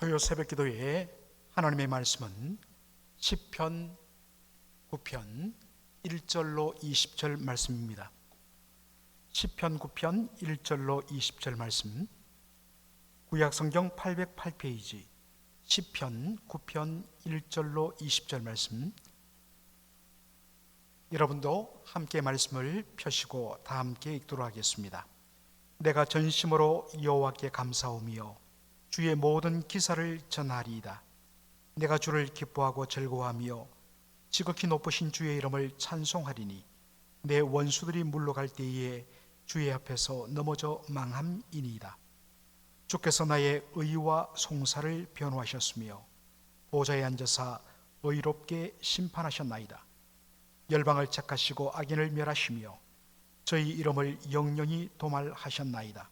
토요 새벽 기도에 하나님의 말씀은 시편 9편 1절로 20절 말씀입니다. 시편 9편 1절로 20절 말씀, 구약성경 808페이지 시편 9편 1절로 20절 말씀, 여러분도 함께 말씀을 펴시고 다 함께 읽도록 하겠습니다. 내가 전심으로 여호와께 감사하며 주의 모든 기사를 전하리이다. 내가 주를 기뻐하고 즐거워하며 지극히 높으신 주의 이름을 찬송하리니 내 원수들이 물러갈 때에 주의 앞에서 넘어져 망함이니이다. 주께서 나의 의와 송사를 변호하셨으며 보좌에 앉으사 의롭게 심판하셨나이다. 열방을 책하시고 악인을 멸하시며 저희 이름을 영영히 도말하셨나이다.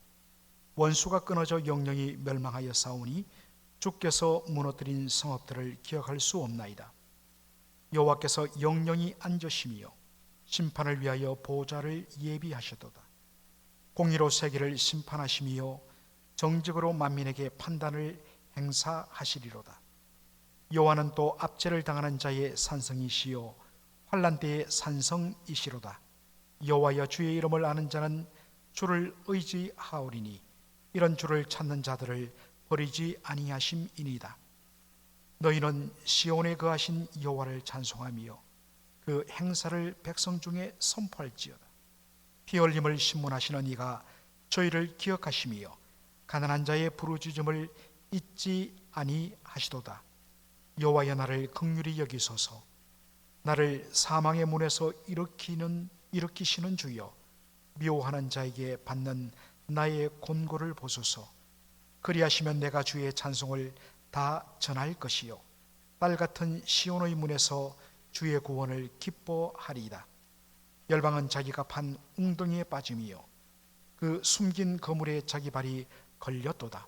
원수가 끊어져 영영히 멸망하여 싸우니 주께서 무너뜨린 성읍들을 기억할 수 없나이다. 여호와께서 영영히 앉으시며 심판을 위하여 보좌를 예비하셨도다. 공의로 세계를 심판하시며 정직으로 만민에게 판단을 행사하시리로다. 여호와는 또 압제를 당하는 자의 산성이시요 환난 때의 산성이시로다. 여호와여, 주의 이름을 아는 자는 주를 의지하오리니 이런 주를 찾는 자들을 버리지 아니하심이니이다. 너희는 시온에 거하신 여호와를 찬송하며 그 행사를 백성 중에 선포할지어다. 피 흘림을 신문하시는 이가 저희를 기억하시며 가난한 자의 부르짖음을 잊지 아니하시도다. 여호와여, 나를 긍휼히 여기소서. 나를 사망의 문에서 일으키시는 주여, 미워하는 자에게 받는 나의 곤고를 보소서. 그리하시면 내가 주의 찬송을 다 전할 것이요 딸 같은 시온의 문에서 주의 구원을 기뻐하리이다. 열방은 자기가 판 웅덩이에 빠짐이요 그 숨긴 거물에 자기 발이 걸렸도다.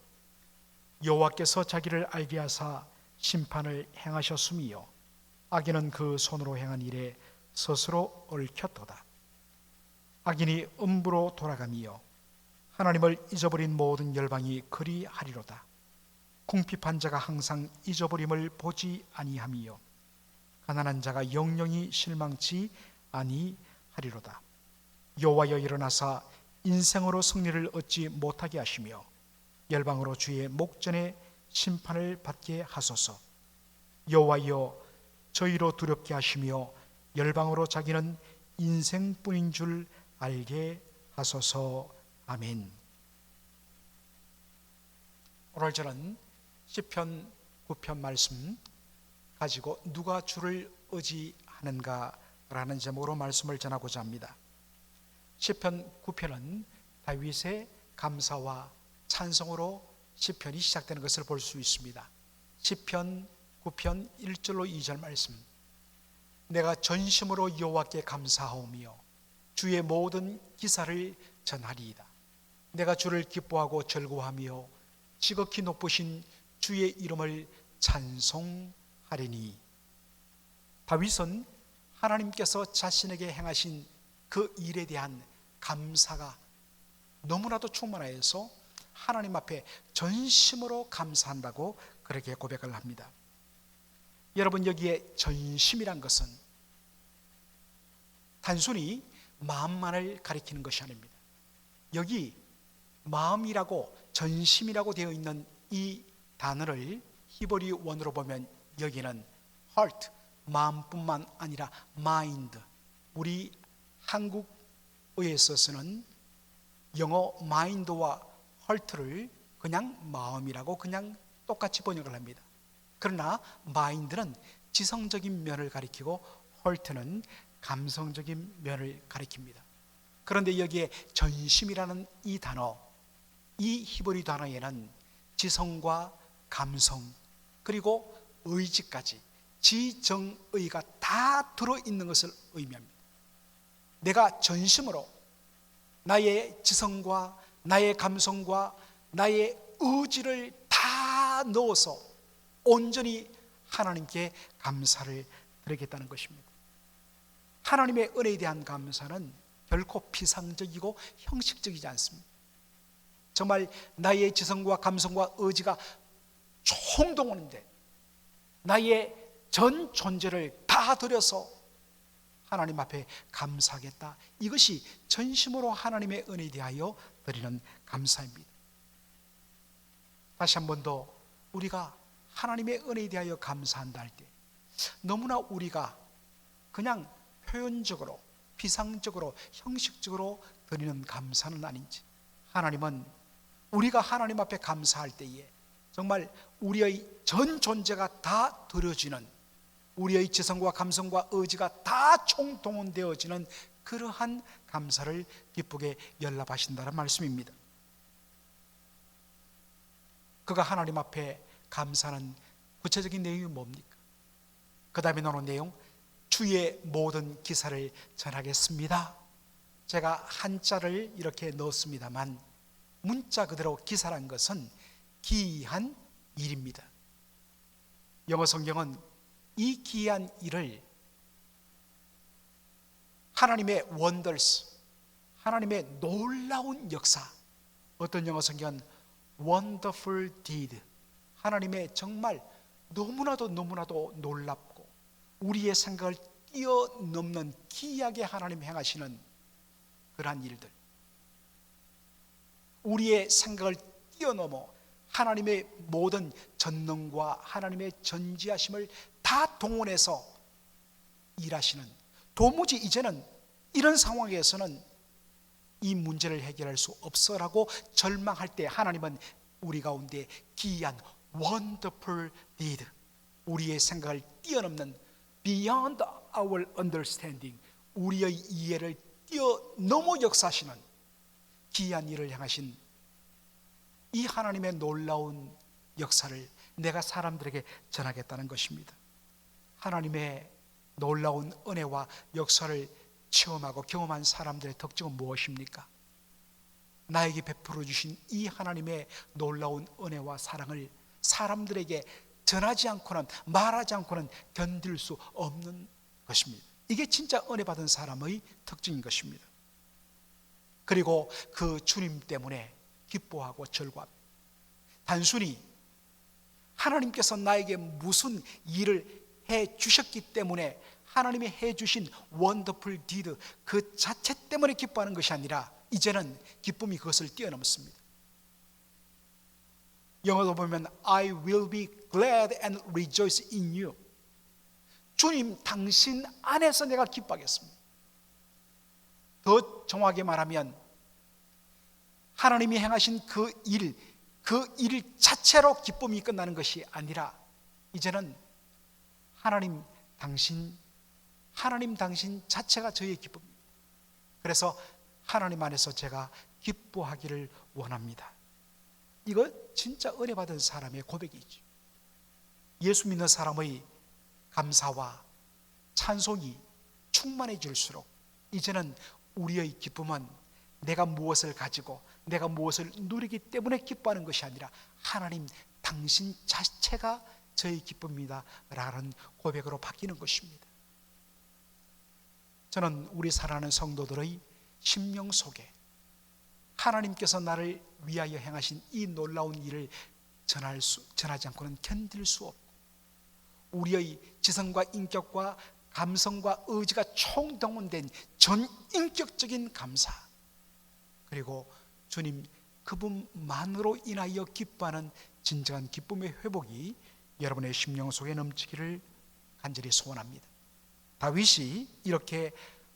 여호와께서 자기를 알게 하사 심판을 행하셨음이요 악인은 그 손으로 행한 일에 스스로 얽혔도다. 악인이 음부로 돌아가며 하나님을 잊어버린 모든 열방이 그리하리로다. 궁핍한 자가 항상 잊어버림을 보지 아니하며 가난한 자가 영영히 실망치 아니하리로다. 여호와여, 일어나사 인생으로 승리를 얻지 못하게 하시며 열방으로 주의 목전에 심판을 받게 하소서. 여호와여, 저희로 두렵게 하시며 열방으로 자기는 인생뿐인 줄 알게 하소서. 아멘. 오늘 저는 시편 9편 말씀 가지고 누가 주를 의지하는가 라는 제목으로 말씀을 전하고자 합니다. 시편 9편은 다윗의 감사와 찬송으로 시편이 시작되는 것을 볼 수 있습니다. 시편 9편 1절로 2절 말씀, 내가 전심으로 여호와께 감사하오며 주의 모든 기사를 전하리이다. 내가 주를 기뻐하고 즐거워하며 지극히 높으신 주의 이름을 찬송하리니. 다윗은 하나님께서 자신에게 행하신 그 일에 대한 감사가 너무나도 충만하여서 하나님 앞에 전심으로 감사한다고 그렇게 고백을 합니다. 여러분, 여기에 전심이란 것은 단순히 마음만을 가리키는 것이 아닙니다. 여기 마음이라고 전심이라고 되어 있는 이 단어를 히브리 원어로 보면 여기는 heart, 마음뿐만 아니라 mind, 우리 한국어에 있어서는 영어 mind와 heart를 그냥 마음이라고 그냥 똑같이 번역을 합니다. 그러나 mind는 지성적인 면을 가리키고 heart는 감성적인 면을 가리킵니다. 그런데 여기에 전심이라는 이 단어, 이 히브리 단어에는 지성과 감성 그리고 의지까지 지정의가 다 들어있는 것을 의미합니다. 내가 전심으로 나의 지성과 나의 감성과 나의 의지를 다 넣어서 온전히 하나님께 감사를 드리겠다는 것입니다. 하나님의 은혜에 대한 감사는 결코 피상적이고 형식적이지 않습니다. 정말 나의 지성과 감성과 의지가 총동원인데 나의 전 존재를 다 들여서 하나님 앞에 감사하겠다. 이것이 전심으로 하나님의 은혜에 대하여 드리는 감사입니다. 다시 한 번 더 우리가 하나님의 은혜에 대하여 감사한다 할 때 너무나 우리가 그냥 표현적으로 피상적으로 형식적으로 드리는 감사는 아닌지, 하나님은 우리가 하나님 앞에 감사할 때에 정말 우리의 전 존재가 다 드려지는, 우리의 지성과 감성과 의지가 다 총동원되어지는 그러한 감사를 기쁘게 연락하신다는 말씀입니다. 그가 하나님 앞에 감사하는 구체적인 내용이 뭡니까? 그 다음에 나오는 내용, 주의 모든 기사를 전하겠습니다. 제가 한자를 이렇게 넣었습니다만 문자 그대로 기사란 것은 기이한 일입니다. 영어 성경은 이 기이한 일을 하나님의 wonders, 하나님의 놀라운 역사, 어떤 영어 성경은 wonderful deed, 하나님의 정말 너무나도 놀랍고 우리의 생각을 뛰어넘는 기이하게 하나님 행하시는 그러한 일들, 우리의 생각을 뛰어넘어 하나님의 모든 전능과 하나님의 전지하심을 다 동원해서 일하시는, 도무지 이제는 이런 상황에서는 이 문제를 해결할 수 없어라고 절망할 때 하나님은 우리 가운데 기이한 wonderful deed, 우리의 생각을 뛰어넘는 beyond our understanding, 우리의 이해를 뛰어넘어 역사하시는 기이한 일을 행하신 이 하나님의 놀라운 역사를 내가 사람들에게 전하겠다는 것입니다. 하나님의 놀라운 은혜와 역사를 체험하고 경험한 사람들의 특징은 무엇입니까? 나에게 베풀어 주신 이 하나님의 놀라운 은혜와 사랑을 사람들에게 전하지 않고는, 말하지 않고는 견딜 수 없는 것입니다. 이게 진짜 은혜 받은 사람의 특징인 것입니다. 그리고 그 주님 때문에 기뻐하고 절구합니다. 단순히 하나님께서 나에게 무슨 일을 해 주셨기 때문에, 하나님이 해 주신 원더풀 디드 그 자체 때문에 기뻐하는 것이 아니라 이제는 기쁨이 그것을 뛰어넘습니다. 영어로 보면 I will be glad and rejoice in you. 주님 당신 안에서 내가 기뻐하겠습니다. 더 정확하게 말하면 하나님이 행하신 그 일 자체로 기쁨이 끝나는 것이 아니라 이제는 하나님 당신 자체가 저의 기쁨입니다. 그래서 하나님 안에서 제가 기뻐하기를 원합니다. 이거 진짜 은혜 받은 사람의 고백이죠. 예수 믿는 사람의 감사와 찬송이 충만해질수록 이제는 우리의 기쁨은 내가 무엇을 가지고 내가 무엇을 누리기 때문에 기뻐하는 것이 아니라 하나님 당신 자체가 저의 기쁨입니다 라는 고백으로 바뀌는 것입니다. 저는 우리 사랑하는 성도들의 심령 속에 하나님께서 나를 위하여 행하신 이 놀라운 일을 전하지 않고는 견딜 수 없고, 우리의 지성과 인격과 감성과 의지가 총동원된 전인격적인 감사, 그리고 주님 그분만으로 인하여 기뻐하는 진정한 기쁨의 회복이 여러분의 심령 속에 넘치기를 간절히 소원합니다. 다윗이 이렇게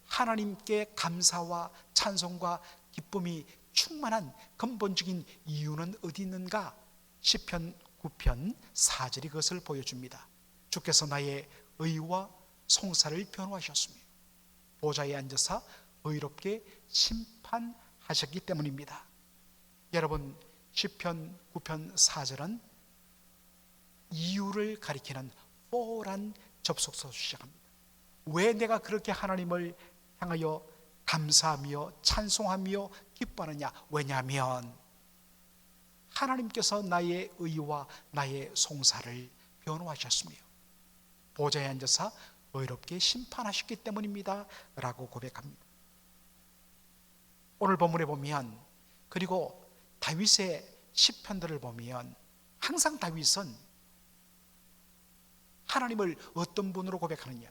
하나님께 감사와 찬송과 기쁨이 충만한 근본적인 이유는 어디 있는가? 시편 9편 4절이 그것을 보여줍니다. 주께서 나의 의와 송사를 변호하셨으며 보좌에 앉으사 의롭게 심판하셨기 때문입니다. 여러분, 시편 9편 4절은 이유를 가리키는 for란 접속사로 시작합니다. 왜 내가 그렇게 하나님을 향하여 감사하며 찬송하며 기뻐하느냐? 왜냐하면 하나님께서 나의 의와 나의 송사를 변호하셨으며 보좌에 앉아서 의롭게 심판하셨기 때문입니다 라고 고백합니다. 오늘 본문에 보면, 그리고 다윗의 시편들을 보면 항상 다윗은 하나님을 어떤 분으로 고백하느냐?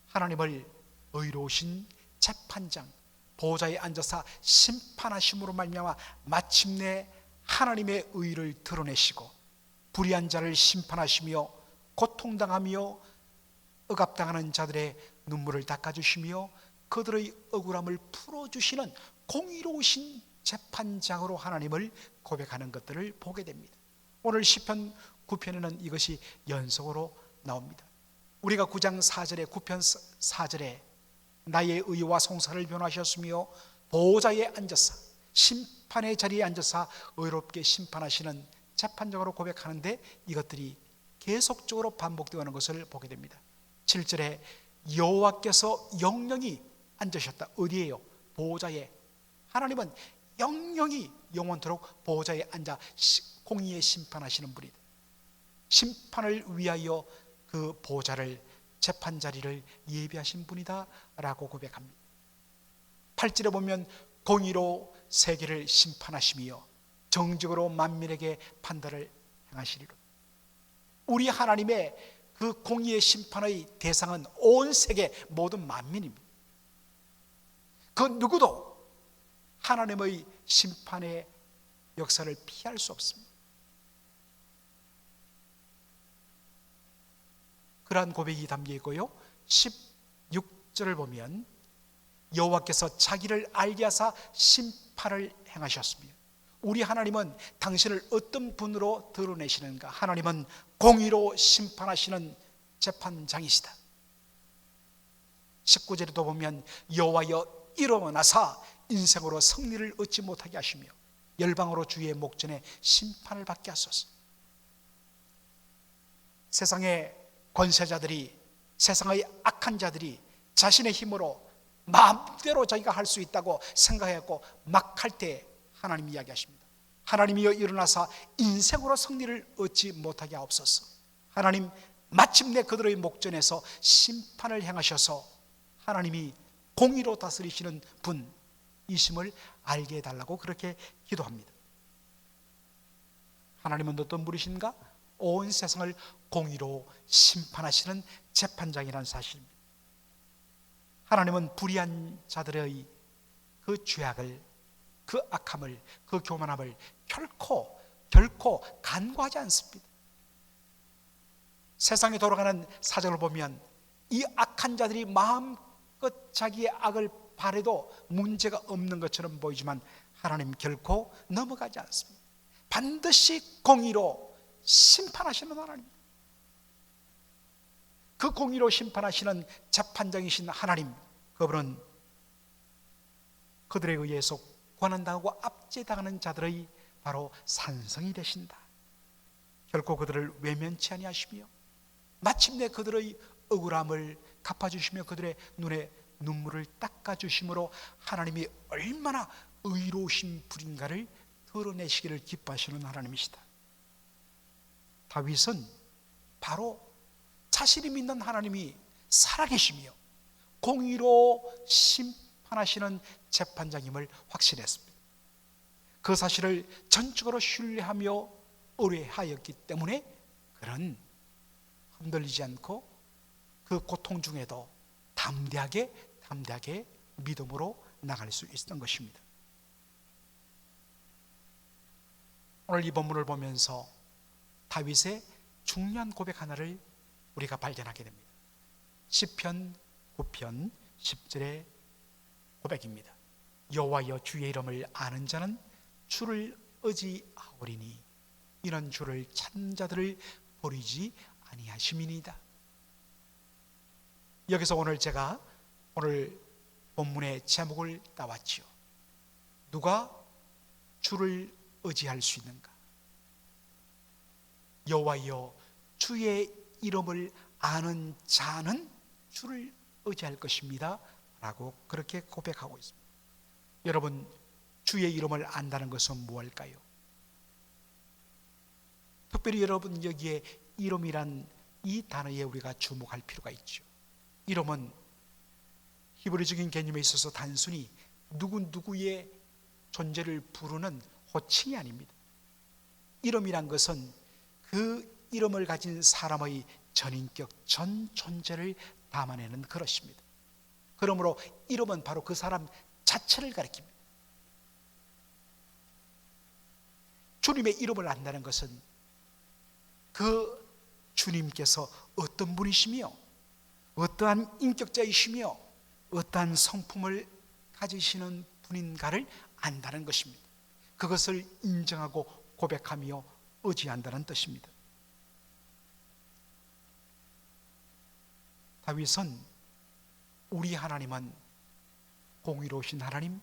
하나님을 의로우신 재판장, 보좌에 앉아서 심판하심으로 말미암아 마침내 하나님의 의를 드러내시고 불의한 자를 심판하시며 고통당하며 억압당하는 자들의 눈물을 닦아주시며 그들의 억울함을 풀어주시는 공의로우신 재판장으로 하나님을 고백하는 것들을 보게 됩니다. 오늘 시편 9편에는 이것이 연속으로 나옵니다. 우리가 9장 4절에 9편 4절에 나의 의와 송사를 변호하셨으며 보호자에 앉아서 심판의 자리에 앉아서 의롭게 심판하시는 재판장으로 고백하는데 이것들이 계속적으로 반복되어 것을 보게 됩니다. 7절에 여호와께서 영영히 앉으셨다. 어디에요? 보호자에. 하나님은 영영히 영원토록 보호자에 앉아 공의에 심판하시는 분이다. 심판을 위하여 그 보호자를 재판 자리를 예비하신 분이다 라고 고백합니다. 8절에 보면 공의로 세계를 심판하시며 정직으로 만민에게 판단을 행하시리로. 우리 하나님의 그 공의의 심판의 대상은 온 세계 모든 만민입니다. 그 누구도 하나님의 심판의 역사를 피할 수 없습니다. 그러한 고백이 담겨 있고요. 16절을 보면 여호와께서 자기를 알게 하사 심판을 행하셨으며, 우리 하나님은 당신을 어떤 분으로 드러내시는가? 하나님은 공의로 심판하시는 재판장이시다. 19절에도 보면 여호와여 일어나사 인생으로 승리를 얻지 못하게 하시며 열방으로 주의 목전에 심판을 받게 하소서. 세상의 권세자들이, 세상의 악한 자들이 자신의 힘으로 마음대로 자기가 할 수 있다고 생각했고 막 할 때 하나님 이야기하십니다. 하나님이여 일어나사 인생으로 승리를 얻지 못하게 하옵소서. 하나님 마침내 그들의 목전에서 심판을 행하셔서 하나님이 공의로 다스리시는 분이심을 알게 해달라고 그렇게 기도합니다. 하나님은 어떤 분이신가? 온 세상을 공의로 심판하시는 재판장이라는 사실입니다. 하나님은 불의한 자들의 그 죄악을, 그 악함을, 그 교만함을 결코 간과하지 않습니다. 세상에 돌아가는 사정을 보면 이 악한 자들이 마음껏 자기의 악을 바래도 문제가 없는 것처럼 보이지만 하나님 결코 넘어가지 않습니다. 반드시 공의로 심판하시는 하나님, 그 공의로 심판하시는 재판장이신 하나님, 그분은 그들에 의해서 고난당하고 압제당하는 자들의 바로 산성이 되신다. 결코 그들을 외면치 아니하시며 마침내 그들의 억울함을 갚아주시며 그들의 눈에 눈물을 닦아주심으로 하나님이 얼마나 의로우신 분인가를 드러내시기를 기뻐하시는 하나님이시다. 다윗은 바로 자신이 믿는 하나님이 살아계시며 공의로 심판하시는 재판장임을 확신했습니다. 그 사실을 전적으로 신뢰하며 의뢰하였기 때문에 그는 흔들리지 않고 그 고통 중에도 담대하게 믿음으로 나갈 수 있었던 것입니다. 오늘 이 본문을 보면서 다윗의 중요한 고백 하나를 우리가 발견하게 됩니다. 시편 9편 10절의 고백입니다. 여호와여 주의 이름을 아는 자는 주를 의지하오리니 이는 주를 찾는 자들을 버리지 아니하심이니이다. 여기서 오늘 제가 오늘 본문의 제목을 따왔지요. 누가 주를 의지할 수 있는가? 여호와여 주의 이름을 아는 자는 주를 의지할 것입니다 라고 그렇게 고백하고 있습니다. 여러분, 주의 이름을 안다는 것은 무엇일까요? 특별히 여러분 여기에 이름이란 이 단어에 우리가 주목할 필요가 있죠. 이름은 히브리적인 개념에 있어서 단순히 누구의 존재를 부르는 호칭이 아닙니다. 이름이란 것은 그 이름을 가진 사람의 전인격, 전 존재를 담아내는 그릇입니다. 그러므로 이름은 바로 그 사람 자체를 가리킵니다. 주님의 이름을 안다는 것은 그 주님께서 어떤 분이시며 어떠한 인격자이시며 어떠한 성품을 가지시는 분인가를 안다는 것입니다. 그것을 인정하고 고백하며 의지한다는 뜻입니다. 다윗은 우리 하나님은 공의로우신 하나님,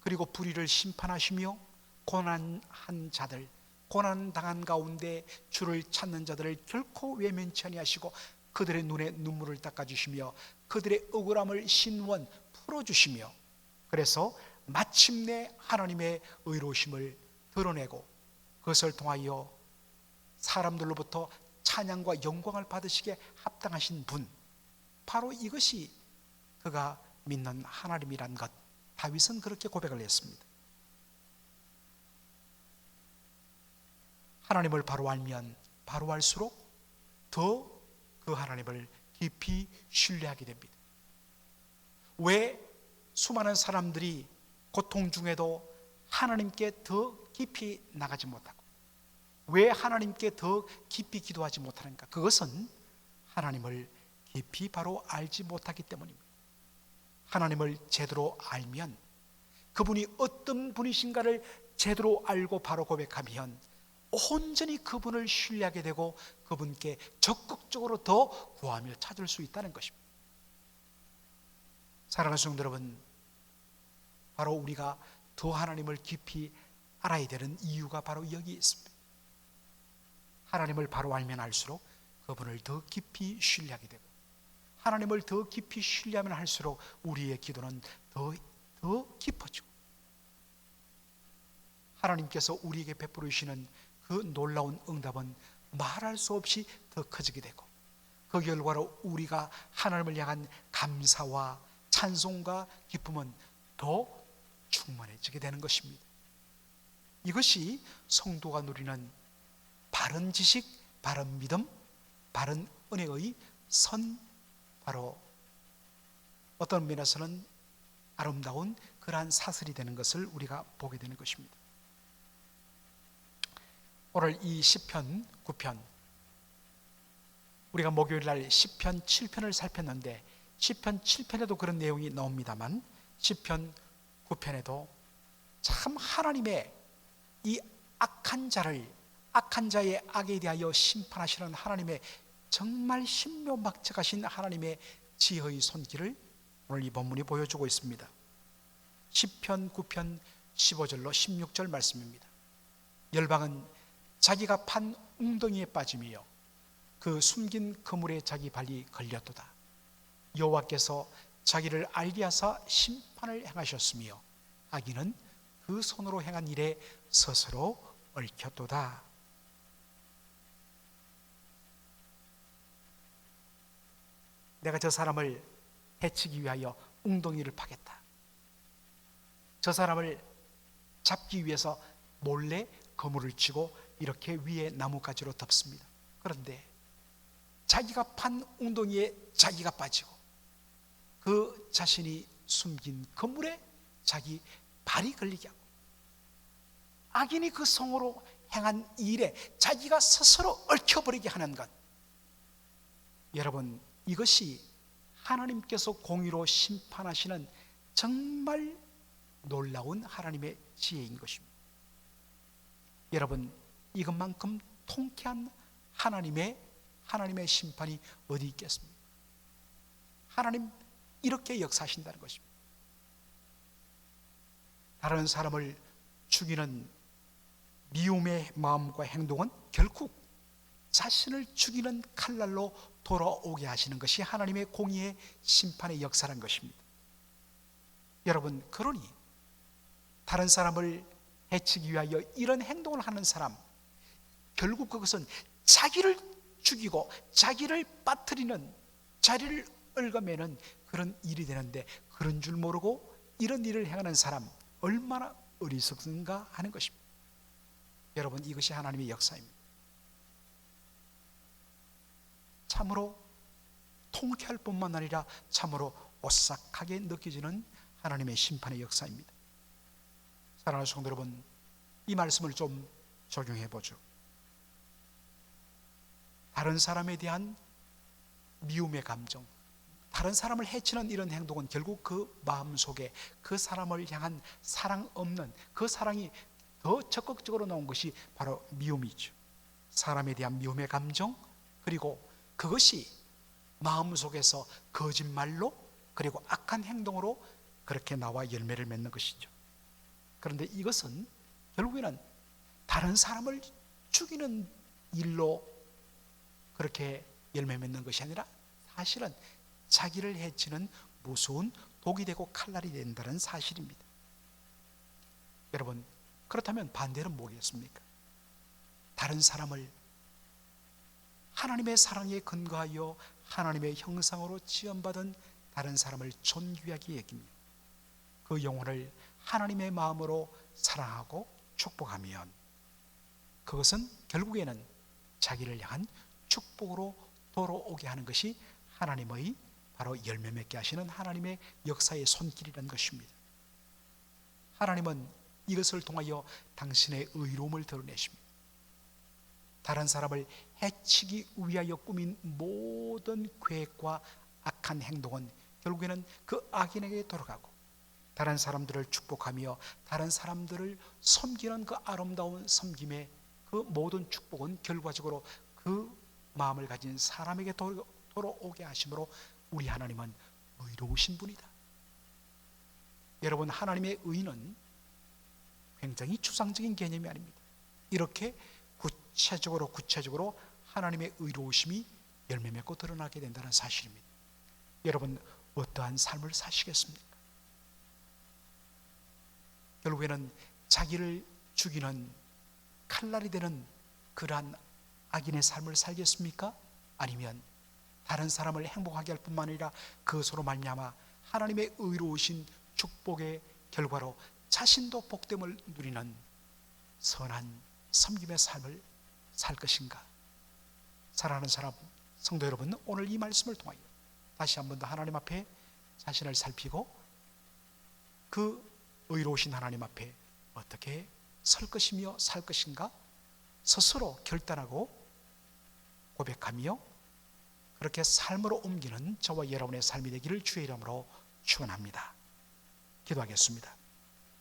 그리고 불의를 심판하시며 고난한 자들, 고난당한 가운데 주를 찾는 자들을 결코 외면치 아니하시고 그들의 눈에 눈물을 닦아주시며 그들의 억울함을 신원 풀어주시며, 그래서 마침내 하나님의 의로우심을 드러내고 그것을 통하여 사람들로부터 찬양과 영광을 받으시기에 합당하신 분, 바로 이것이 그가 믿는 하나님이란 것, 다윗은 그렇게 고백을 했습니다. 하나님을 바로 알면 바로 알수록 더 그 하나님을 깊이 신뢰하게 됩니다. 왜 수많은 사람들이 고통 중에도 하나님께 더 깊이 나가지 못하고 왜 하나님께 더 깊이 기도하지 못하는가? 그것은 하나님을 깊이 바로 알지 못하기 때문입니다. 하나님을 제대로 알면, 그분이 어떤 분이신가를 제대로 알고 바로 고백하면 온전히 그분을 신뢰하게 되고 그분께 적극적으로 더 구하며 찾을 수 있다는 것입니다. 사랑하는 성도 여러분, 바로 우리가 더 하나님을 깊이 알아야 되는 이유가 바로 여기 있습니다. 하나님을 바로 알면 알수록 그분을 더 깊이 신뢰하게 되고, 하나님을 더 깊이 신뢰하면 할수록 우리의 기도는 더 깊어지고, 하나님께서 우리에게 베풀으시는 그 놀라운 응답은 말할 수 없이 더 커지게 되고, 그 결과로 우리가 하나님을 향한 감사와 찬송과 기쁨은 더 충만해지게 되는 것입니다. 이것이 성도가 누리는 바른 지식, 바른 믿음, 바른 은혜의 선, 바로 어떤 면에서는 아름다운 그러한 사슬이 되는 것을 우리가 보게 되는 것입니다. 오늘 이 시편 9편, 우리가 목요일날 시편 7편을 살폈는데 시편 7편에도 그런 내용이 나옵니다만 시편 9편에도 참 하나님의 이 악한 자의 악에 대하여 심판하시는 하나님의 정말 신묘막측하신 하나님의 지혜의 손길을 오늘 이 본문이 보여주고 있습니다. 시편 9편 15절로 16절 말씀입니다. 열방은 자기가 판 웅덩이에 빠짐이요 그 숨긴 그물에 자기 발이 걸렸도다. 여호와께서 자기를 알게 하사 심판을 행하셨으며 악인은 그 손으로 행한 일에 스스로 얽혔도다. 내가 저 사람을 해치기 위하여 웅덩이를 파겠다. 저 사람을 잡기 위해서 몰래 그물을 치고 이렇게 위에 나뭇가지로 덮습니다. 그런데 자기가 판 웅덩이에 자기가 빠지고 그 자신이 숨긴 그물에 자기 발이 걸리게 하고 악인이 그 성으로 행한 일에 자기가 스스로 얽혀버리게 하는 것, 여러분, 이것이 하나님께서 공의로 심판하시는 정말 놀라운 하나님의 지혜인 것입니다. 여러분, 이것만큼 통쾌한 하나님의 심판이 어디 있겠습니까? 하나님 이렇게 역사하신다는 것입니다. 다른 사람을 죽이는 미움의 마음과 행동은 결국 자신을 죽이는 칼날로 돌아오게 하시는 것이 하나님의 공의의 심판의 역사라는 것입니다. 여러분, 그러니 다른 사람을 해치기 위하여 이런 행동을 하는 사람, 결국 그것은 자기를 죽이고 자기를 빠뜨리는, 자리를 얽어매는 그런 일이 되는데 그런 줄 모르고 이런 일을 행하는 사람 얼마나 어리석은가 하는 것입니다. 여러분, 이것이 하나님의 역사입니다. 참으로 통쾌할 뿐만 아니라 참으로 오싹하게 느껴지는 하나님의 심판의 역사입니다. 사랑하는 성도 여러분, 이 말씀을 좀 적용해 보죠. 다른 사람에 대한 미움의 감정, 다른 사람을 해치는 이런 행동은 결국 그 마음속에 그 사람을 향한 사랑 없는, 그 사랑이 더 적극적으로 나온 것이 바로 미움이죠. 사람에 대한 미움의 감정, 그리고 그것이 마음속에서 거짓말로 그리고 악한 행동으로 그렇게 나와 열매를 맺는 것이죠. 그런데 이것은 결국에는 다른 사람을 죽이는 일로 그렇게 열매 맺는 것이 아니라 사실은 자기를 해치는 무서운 독이 되고 칼날이 된다는 사실입니다. 여러분, 그렇다면 반대는 뭐겠습니까? 다른 사람을 하나님의 사랑에 근거하여 하나님의 형상으로 지음받은 다른 사람을 존귀하게 여기며 그 영혼을 하나님의 마음으로 사랑하고 축복하면 그것은 결국에는 자기를 향한 축복으로 돌아오게 하는 것이 하나님의 바로 열매 맺게 하시는 하나님의 역사의 손길이라는 것입니다. 하나님은 이것을 통하여 당신의 의로움을 드러내십니다. 다른 사람을 해치기 위하여 꾸민 모든 계획과 악한 행동은 결국에는 그 악인에게 돌아가고 다른 사람들을 축복하며 다른 사람들을 섬기는 그 아름다운 섬김의 그 모든 축복은 결과적으로 그 마음을 가진 사람에게 돌아오게 하심으로 우리 하나님은 의로우신 분이다. 여러분, 하나님의 의는 굉장히 추상적인 개념이 아닙니다. 이렇게 구체적으로 하나님의 의로우심이 열매 맺고 드러나게 된다는 사실입니다. 여러분, 어떠한 삶을 사시겠습니까? 결국에는 자기를 죽이는 칼날이 되는 그러한 악인의 삶을 살겠습니까? 아니면 다른 사람을 행복하게 할 뿐만 아니라 그것으로 말미암아 하나님의 의로우신 축복의 결과로 자신도 복됨을 누리는 선한 섬김의 삶을 살 것인가? 사랑하는 사람, 성도 여러분, 오늘 이 말씀을 통하여 다시 한 번 더 하나님 앞에 자신을 살피고 그 의로우신 하나님 앞에 어떻게 설 것이며 살 것인가 스스로 결단하고 고백하며 그렇게 삶으로 옮기는 저와 여러분의 삶이 되기를 주의 이름으로 축원합니다. 기도하겠습니다.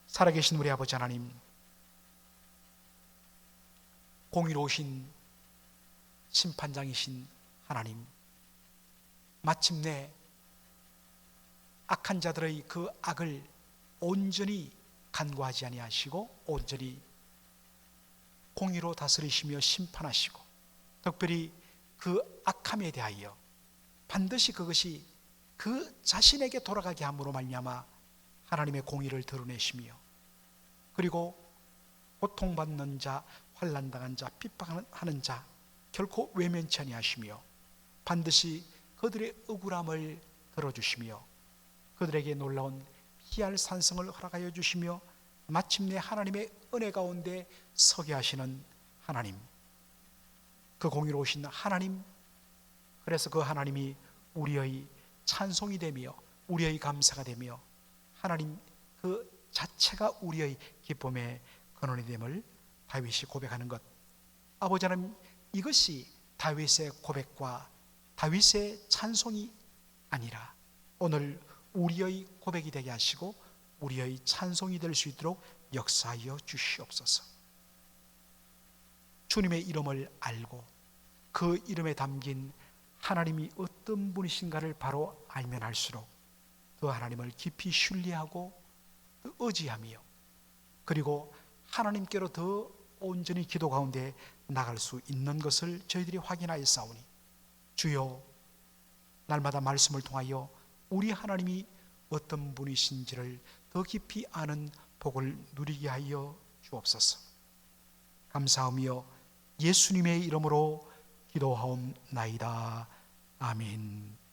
살아계신 우리 아버지 하나님, 공의로우신 심판장이신 하나님, 마침내 악한 자들의 그 악을 온전히 간과하지 아니하시고 온전히 공의로 다스리시며 심판하시고 특별히 그 악함에 대하여 반드시 그것이 그 자신에게 돌아가게 함으로 말미암아 하나님의 공의를 드러내시며 그리고 고통받는 자, 환난당한 자, 핍박하는 자 결코 외면치 아니하시며 반드시 그들의 억울함을 들어주시며 그들에게 놀라운 피할 산성을 허락하여 주시며 마침내 하나님의 은혜 가운데 서게 하시는 하나님, 그 공의로우신 하나님, 그래서 그 하나님이 우리의 찬송이 되며 우리의 감사가 되며 하나님 그 자체가 우리의 기쁨의 근원이 됨을 다윗이 고백하는 것, 아버지 하나님, 이것이 다윗의 고백과 다윗의 찬송이 아니라 오늘 우리의 고백이 되게 하시고 우리의 찬송이 될 수 있도록 역사하여 주시옵소서. 주님의 이름을 알고 그 이름에 담긴 하나님이 어떤 분이신가를 바로 알면 알수록 그 하나님을 깊이 신뢰하고 의지하며 그리고 하나님께로 더 온전히 기도 가운데 나갈 수 있는 것을 저희들이 확인하였사오니 주여, 날마다 말씀을 통하여 우리 하나님이 어떤 분이신지를 더 깊이 아는 복을 누리게 하여 주옵소서. 감사하며 예수님의 이름으로 기도하옵나이다. 아멘.